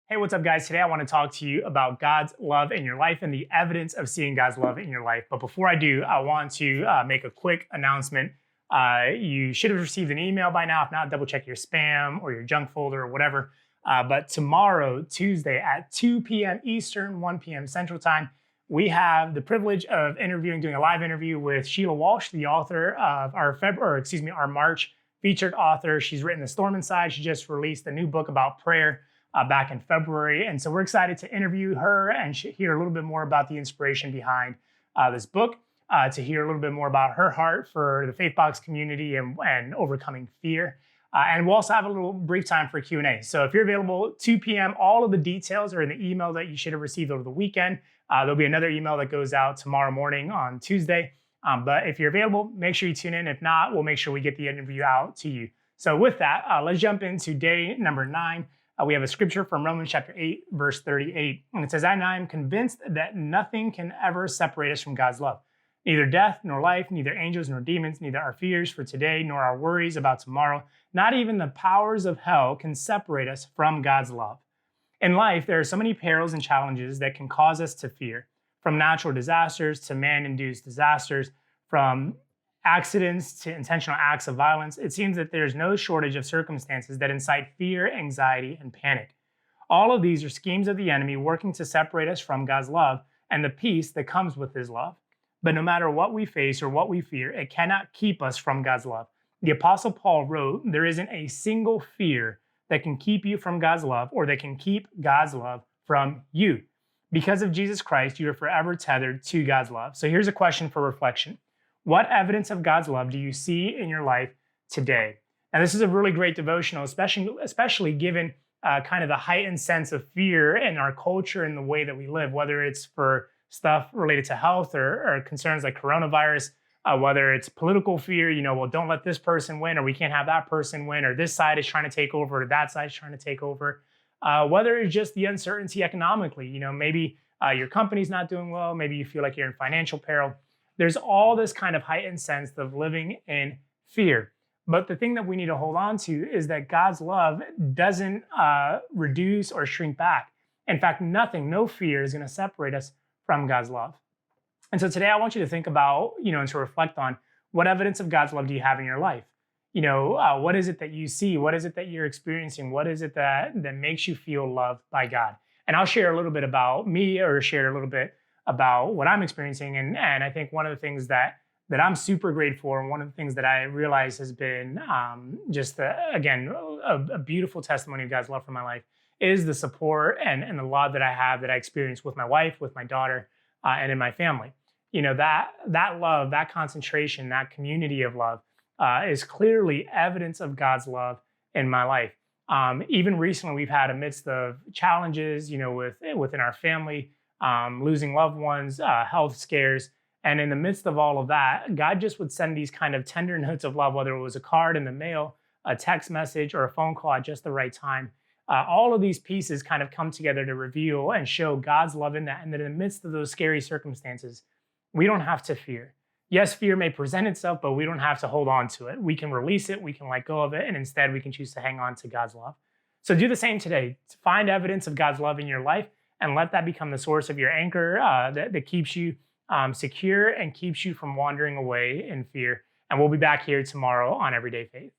Hey, what's up, guys? Today I want to talk to you about God's love in your life and the evidence of seeing God's love in your life. But before I do, I want to make a quick announcement. You should have received an email by now. If not, double check your spam or your junk folder or whatever. But tomorrow, Tuesday at 2 p.m. Eastern, 1 p.m. Central Time, we have the privilege of doing a live interview with Sheila Walsh, the author of our March featured author. She's written The Storm Inside. She just released a new book about prayer back in February. And so we're excited to interview her and hear a little bit more about the inspiration behind this book, to hear a little bit more about her heart for the Faithbox community and overcoming fear. And we'll also have a little brief time for Q&A. So if you're available 2 p.m., all of the details are in the email that you should have received over the weekend. There'll be another email that goes out tomorrow morning on Tuesday. But if you're available, make sure you tune in. If not, we'll make sure we get the interview out to you. So with that, let's jump into day number 9. We have a scripture from Romans chapter 8, verse 38. And it says, "And I am convinced that nothing can ever separate us from God's love. Neither death nor life, neither angels nor demons, neither our fears for today nor our worries about tomorrow, not even the powers of hell can separate us from God's love." In life, there are so many perils and challenges that can cause us to fear, from natural disasters to man-induced disasters, from accidents to intentional acts of violence. It seems that there's no shortage of circumstances that incite fear, anxiety, and panic. All of these are schemes of the enemy working to separate us from God's love and the peace that comes with his love. But no matter what we face or what we fear, it cannot keep us from God's love. The Apostle Paul wrote, "There isn't a single fear that can keep you from God's love or that can keep God's love from you. Because of Jesus Christ, you are forever tethered to God's love." So here's a question for reflection. What evidence of God's love do you see in your life today? And this is a really great devotional, especially given kind of the heightened sense of fear in our culture and the way that we live, whether it's for stuff related to health or concerns like coronavirus, whether it's political fear, well, don't let this person win, or we can't have that person win, or this side is trying to take over, or that side is trying to take over. Whether it's just the uncertainty economically, maybe your company's not doing well, maybe you feel like you're in financial peril. There's all this kind of heightened sense of living in fear. But the thing that we need to hold on to is that God's love doesn't reduce or shrink back. In fact, no fear is going to separate us from God's love. And so today I want you to think about, and to reflect on, what evidence of God's love do you have in your life? What is it that you see? What is it that you're experiencing? What is it that makes you feel loved by God? And I'll share a little bit about me, or share a little bit about what I'm experiencing. And I think one of the things that I'm super grateful for, and one of the things that I realize has been a beautiful testimony of God's love for my life, is the support and the love that I experience with my wife, with my daughter, and in my family. That love, that concentration, that community of love is clearly evidence of God's love in my life. Even recently, we've had, amidst the challenges, within our family, losing loved ones, health scares. And in the midst of all of that, God just would send these kind of tender notes of love, whether it was a card in the mail, a text message, or a phone call at just the right time. All of these pieces kind of come together to reveal and show God's love in that. And that in the midst of those scary circumstances, we don't have to fear. Yes, fear may present itself, but we don't have to hold on to it. We can release it, we can let go of it, and instead we can choose to hang on to God's love. So do the same today. Find evidence of God's love in your life, and let that become the source of your anchor that keeps you secure and keeps you from wandering away in fear. And we'll be back here tomorrow on Everyday Faith.